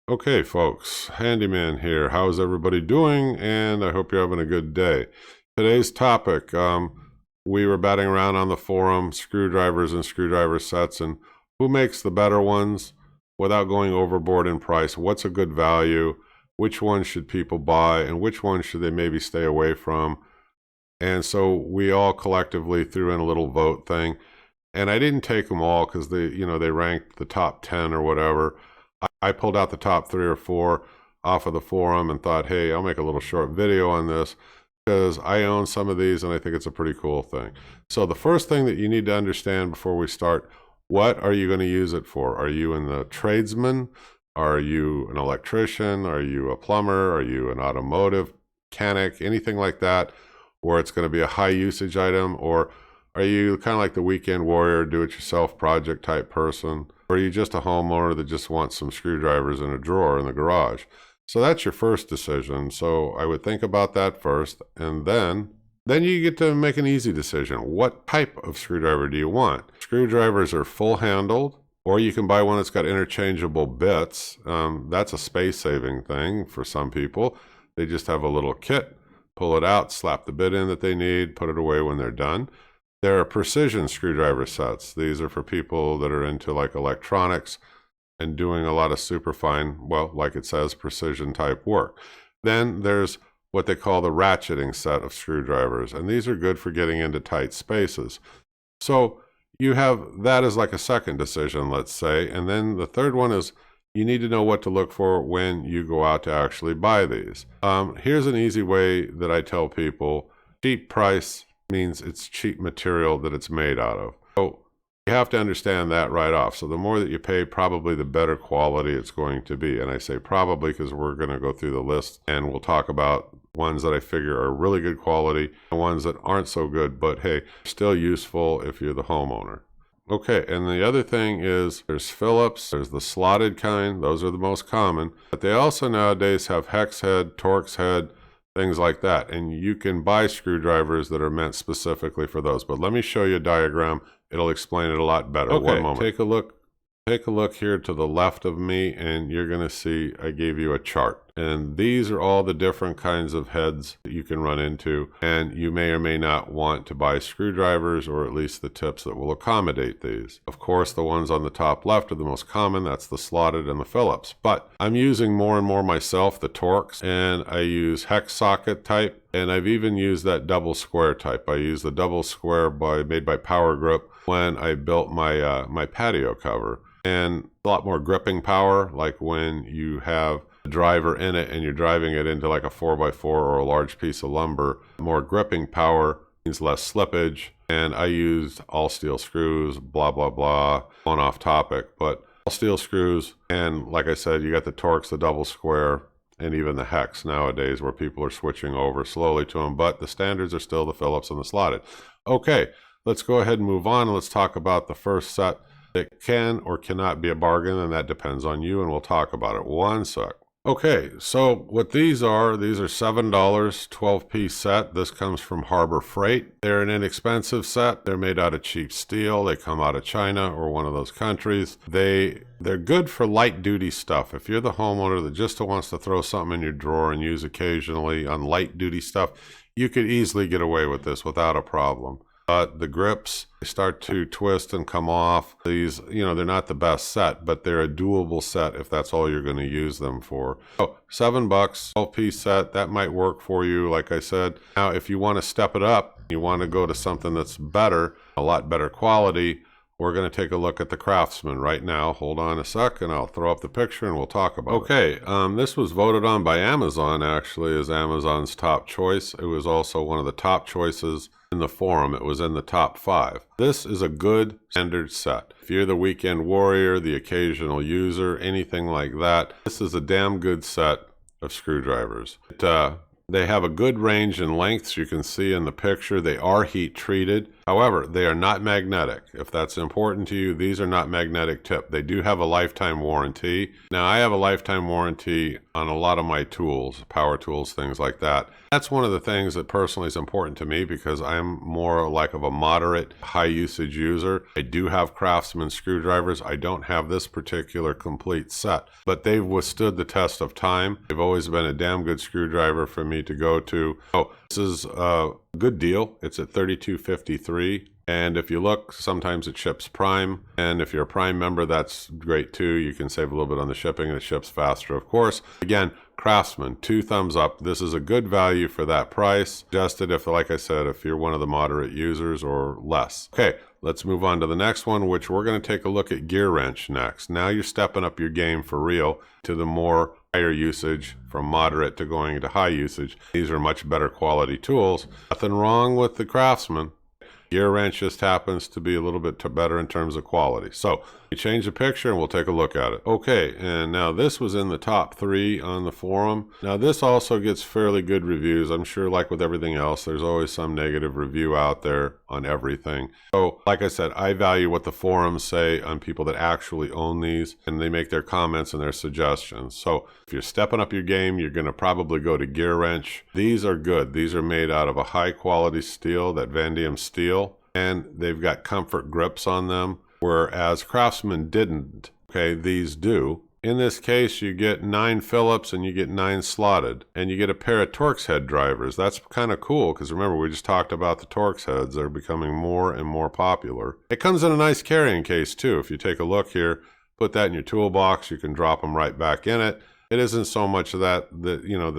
Okay, folks, Handyman here. How's everybody doing? And I hope you're having a good day. Today's topic, we were batting around on the forum, screwdrivers and screwdriver sets, and who makes the better ones without going overboard in price? What's a good value? Which ones should people buy? And which ones should they maybe stay away from? And so we all collectively threw in a little vote thing. And I didn't take them all because they ranked the top 10 or whatever. I pulled out the top 3 or 4 off of the forum and thought, hey, I'll make a little short video on this because I own some of these and I think it's a pretty cool thing. So the first thing that you need to understand before we start, what are you going to use it for? Are you in the tradesman? Are you an electrician? Are you a plumber? Are you an automotive mechanic? Anything like that where it's going to be a high usage item? Or are you kind of like the weekend warrior, do-it-yourself project type person? Or are you just a homeowner that just wants some screwdrivers in a drawer in the garage? So that's your first decision. So I would think about that first, and then you get to make an easy decision. What type of screwdriver do you want? Screwdrivers are full-handled, or you can buy one that's got interchangeable bits. That's a space-saving thing for some people. They just have a little kit, pull it out, slap the bit in that they need, put it away when they're done. There are precision screwdriver sets. These are for people that are into like electronics and doing a lot of superfine, well, like it says, precision type work. Then there's what they call the ratcheting set of screwdrivers, and these are good for getting into tight spaces. So you have that as like a second decision, let's say, and then the third one is you need to know what to look for when you go out to actually buy these. Here's an easy way that I tell people: cheap price means it's cheap material that it's made out of. So you have to understand that right off. So the more that you pay, probably the better quality it's going to be. And I say probably because we're going to go through the list and we'll talk about ones that I figure are really good quality and ones that aren't so good, but hey, still useful if you're the homeowner. Okay, and the other thing is there's Phillips, there's the slotted kind, those are the most common, but they also nowadays have hex head, Torx head, things like that. And you can buy screwdrivers that are meant specifically for those. But let me show you a diagram. It'll explain it a lot better. Okay, one moment. Take a look here to the left of me, and you're going to see I gave you a chart. And these are all the different kinds of heads that you can run into. And you may or may not want to buy screwdrivers, or at least the tips that will accommodate these. Of course, the ones on the top left are the most common. That's the slotted and the Phillips. But I'm using more and more myself the Torx, and I use hex socket type. And I've even used that double square type. I use the double square made by Power Grip when I built my, my patio cover. And a lot more gripping power, like when you have a driver in it and you're driving it into like a 4x4 or a large piece of lumber. More gripping power means less slippage. And I used all steel screws, blah, blah, blah, on off topic, but all steel screws. And like I said, you got the Torx, the double square, and even the hex nowadays, where people are switching over slowly to them, but the standards are still the Phillips and the slotted. Okay, let's go ahead and move on, and let's talk about the first set that can or cannot be a bargain, and that depends on you, and we'll talk about it. One sec. Okay, so what these are $7, 12-piece set. This comes from Harbor Freight. They're an inexpensive set. They're made out of cheap steel. They come out of China or one of those countries. They're good for light-duty stuff. If you're the homeowner that just wants to throw something in your drawer and use occasionally on light-duty stuff, you could easily get away with this without a problem. But the grips, they start to twist and come off. These, they're not the best set, but they're a doable set if that's all you're going to use them for. So $7, 12-piece set, that might work for you, like I said. Now, if you want to step it up, you want to go to something that's better, a lot better quality, we're going to take a look at the Craftsman right now. Hold on a sec, and I'll throw up the picture, and we'll talk about it. Okay, this was voted on by Amazon, actually, as Amazon's top choice. It was also one of the top choices in the forum. It was in the top 5. This is a good standard set. If you're the weekend warrior, the occasional user, anything like that, this is a damn good set of screwdrivers. They have a good range in lengths. You can see in the picture they are heat treated. However, they are not magnetic. If that's important to you, these are not magnetic tip. They do have a lifetime warranty. Now, I have a lifetime warranty on a lot of my tools, power tools, things like that. That's one of the things that personally is important to me because I'm more like of a moderate, high usage user. I do have Craftsman screwdrivers. I don't have this particular complete set, but they've withstood the test of time. They've always been a damn good screwdriver for me to go to. Oh, this is a good deal. It's at $32.53. And if you look, sometimes it ships Prime. And if you're a Prime member, that's great too. You can save a little bit on the shipping and it ships faster, of course. Again, Craftsman, 2 thumbs up. This is a good value for that price. Suggested if, like I said, if you're one of the moderate users or less. Okay, let's move on to the next one, which we're going to take a look at Gearwrench next. Now you're stepping up your game for real to the more higher usage, from moderate to going into high usage. These are much better quality tools. Nothing wrong with the Craftsman. Gearwrench just happens to be a little bit better in terms of quality. So we change the picture and we'll take a look at it. Okay, and now this was in the top 3 on the forum. Now this also gets fairly good reviews. I'm sure like with everything else, there's always some negative review out there on everything. So like I said, I value what the forums say on people that actually own these, and they make their comments and their suggestions. So if you're stepping up your game, you're going to probably go to Gearwrench. These are good. These are made out of a high quality steel, that vanadium steel. And they've got comfort grips on them, whereas Craftsman didn't. Okay, these do. In this case, you get 9 Phillips and you get 9 slotted, and you get a pair of Torx head drivers. That's kind of cool because remember, we just talked about the Torx heads. They're becoming more and more popular. It comes in a nice carrying case too. If you take a look here, put that in your toolbox, you can drop them right back in it. It isn't so much that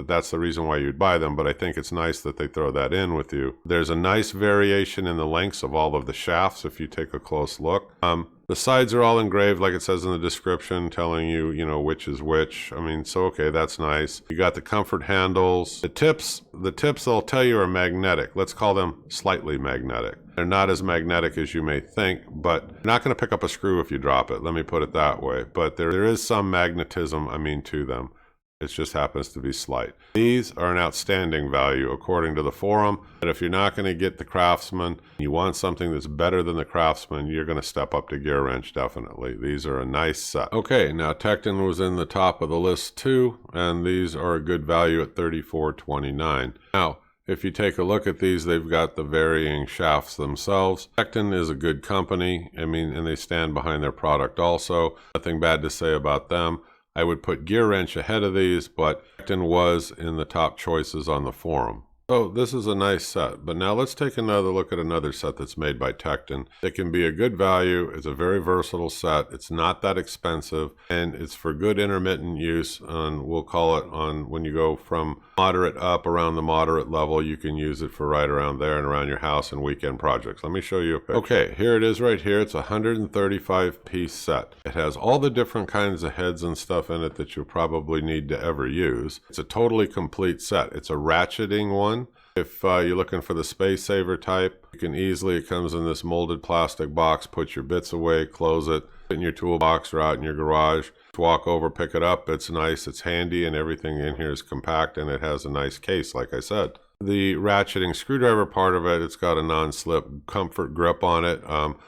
that's the reason why you'd buy them, but I think it's nice that they throw that in with you. There's a nice variation in the lengths of all of the shafts if you take a close look. The sides are all engraved like it says in the description, telling you, which is which. I mean, so okay, that's nice. You got the comfort handles. The tips they'll tell you are magnetic. Let's call them slightly magnetic. They're not as magnetic as you may think, but you're not going to pick up a screw if you drop it. Let me put it that way. But there is some magnetism, to them. It just happens to be slight. These are an outstanding value according to the forum. But if you're not going to get the Craftsman, you want something that's better than the Craftsman, you're going to step up to Gearwrench definitely. These are a nice set. Okay, now Tekton was in the top of the list too, and these are a good value at $34.29. Now, if you take a look at these, they've got the varying shafts themselves. Tekton is a good company, and they stand behind their product also. Nothing bad to say about them. I would put Gearwrench ahead of these, but Tekton was in the top choices on the forum. So this is a nice set, but now let's take another look at another set that's made by Tekton. It can be a good value. It's a very versatile set. It's not that expensive, and it's for good intermittent use. And we'll call it on when you go from moderate up around the moderate level, you can use it for right around there and around your house and weekend projects. Let me show you a picture. Okay, here it is right here. It's a 135 piece set. It has all the different kinds of heads and stuff in it that you'll probably need to ever use. It's a totally complete set. It's a ratcheting one. If you're looking for the space saver type, you can easily, it comes in this molded plastic box, put your bits away, close it, put in your toolbox or out in your garage, just walk over, pick it up. It's nice, it's handy, and everything in here is compact, and it has a nice case, like I said. The ratcheting screwdriver part of it, it's got a non-slip comfort grip on it.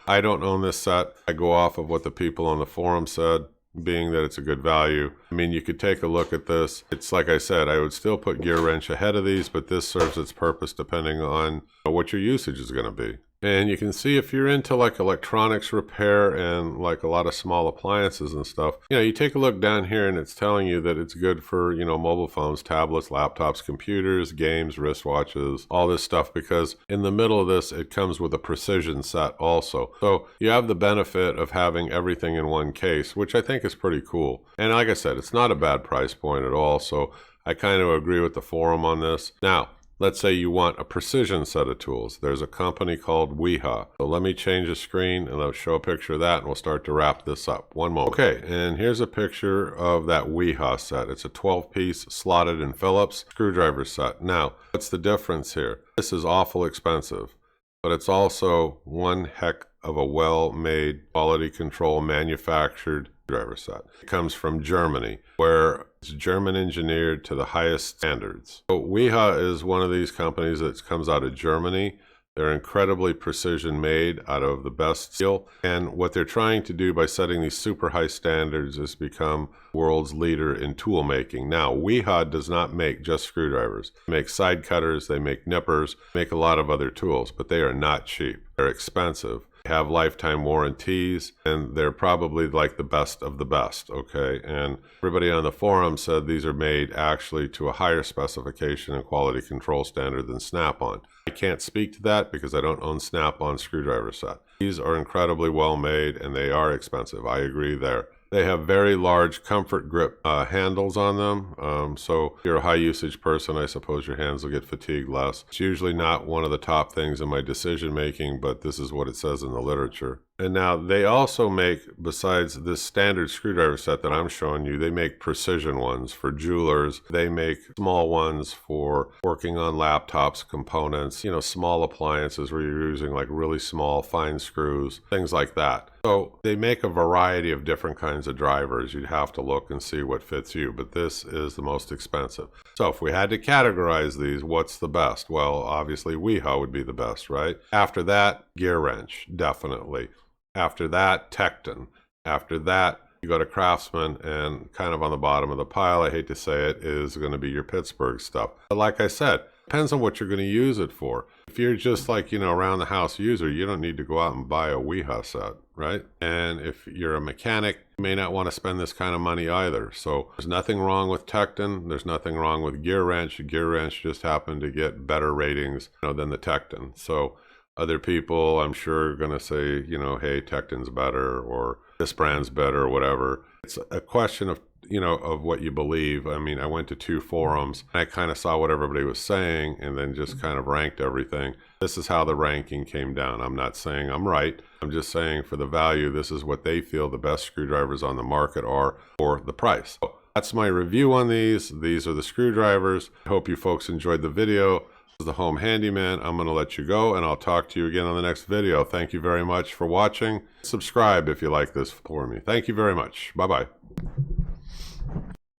I don't own this set. I go off of what the people on the forum said, being that it's a good value. You could take a look at this. It's like I said, I would still put Gearwrench ahead of these, but this serves its purpose depending on what your usage is going to be. And you can see if you're into like electronics repair and like a lot of small appliances and stuff, you take a look down here and it's telling you that it's good for, mobile phones, tablets, laptops, computers, games, wristwatches, all this stuff, because in the middle of this, it comes with a precision set also. So you have the benefit of having everything in one case, which I think is pretty cool. And like I said, it's not a bad price point at all. So I kind of agree with the forum on this. Now, let's say you want a precision set of tools. There's a company called WiHa. So let me change the screen and I'll show a picture of that and we'll start to wrap this up. One moment. Okay, and here's a picture of that WiHa set. It's a 12-piece slotted in Phillips screwdriver set. Now, what's the difference here? This is awful expensive, but it's also one heck of a well-made, quality control manufactured screwdriver set. It comes from Germany, where it's German engineered to the highest standards. So WiHa is one of these companies that comes out of Germany. They're incredibly precision made out of the best steel. And what they're trying to do by setting these super high standards is become world's leader in tool making. Now, WiHa does not make just screwdrivers. They make side cutters, they make nippers, make a lot of other tools, but they are not cheap. They're expensive. They have lifetime warranties, and they're probably like the best of the best, okay? And everybody on the forum said these are made actually to a higher specification and quality control standard than Snap-on. I can't speak to that because I don't own Snap-on screwdriver set. These are incredibly well made, and they are expensive. I agree there. They have very large comfort grip handles on them. So if you're a high usage person, I suppose your hands will get fatigued less. It's usually not one of the top things in my decision making, but this is what it says in the literature. And now they also make, besides this standard screwdriver set that I'm showing you, they make precision ones for jewelers. They make small ones for working on laptops, components, you know, small appliances where you're using like really small, fine screws, things like that. So they make a variety of different kinds of drivers. You'd have to look and see what fits you, but this is the most expensive. So if we had to categorize these, what's the best? Well, obviously WiHa would be the best, right? After that, Gearwrench, definitely. After that, Tekton. After that, you go to Craftsman, and kind of on the bottom of the pile, I hate to say it, is going to be your Pittsburg stuff. But like I said, depends on what you're going to use it for. If you're just like, you know, around the house user, you don't need to go out and buy a WiHa set, right? And if you're a mechanic, you may not want to spend this kind of money either. So there's nothing wrong with Tekton. There's nothing wrong with Gearwrench. Gearwrench just happened to get better ratings, you know, than the Tekton. So other people, I'm sure, are going to say, you know, hey, Tekton's better, or this brand's better, or whatever. It's a question of, you know, of what you believe. I mean, I went to 2 forums, and I kind of saw what everybody was saying, and then just kind of ranked everything. This is how the ranking came down. I'm not saying I'm right. I'm just saying for the value, this is what they feel the best screwdrivers on the market are for the price. So that's my review on these. These are the screwdrivers. I hope you folks enjoyed the video. The Home Handyman. I'm going to let you go, and I'll talk to you again on the next video. Thank you very much for watching. Subscribe if you like this for me. Thank you very much. Bye-bye.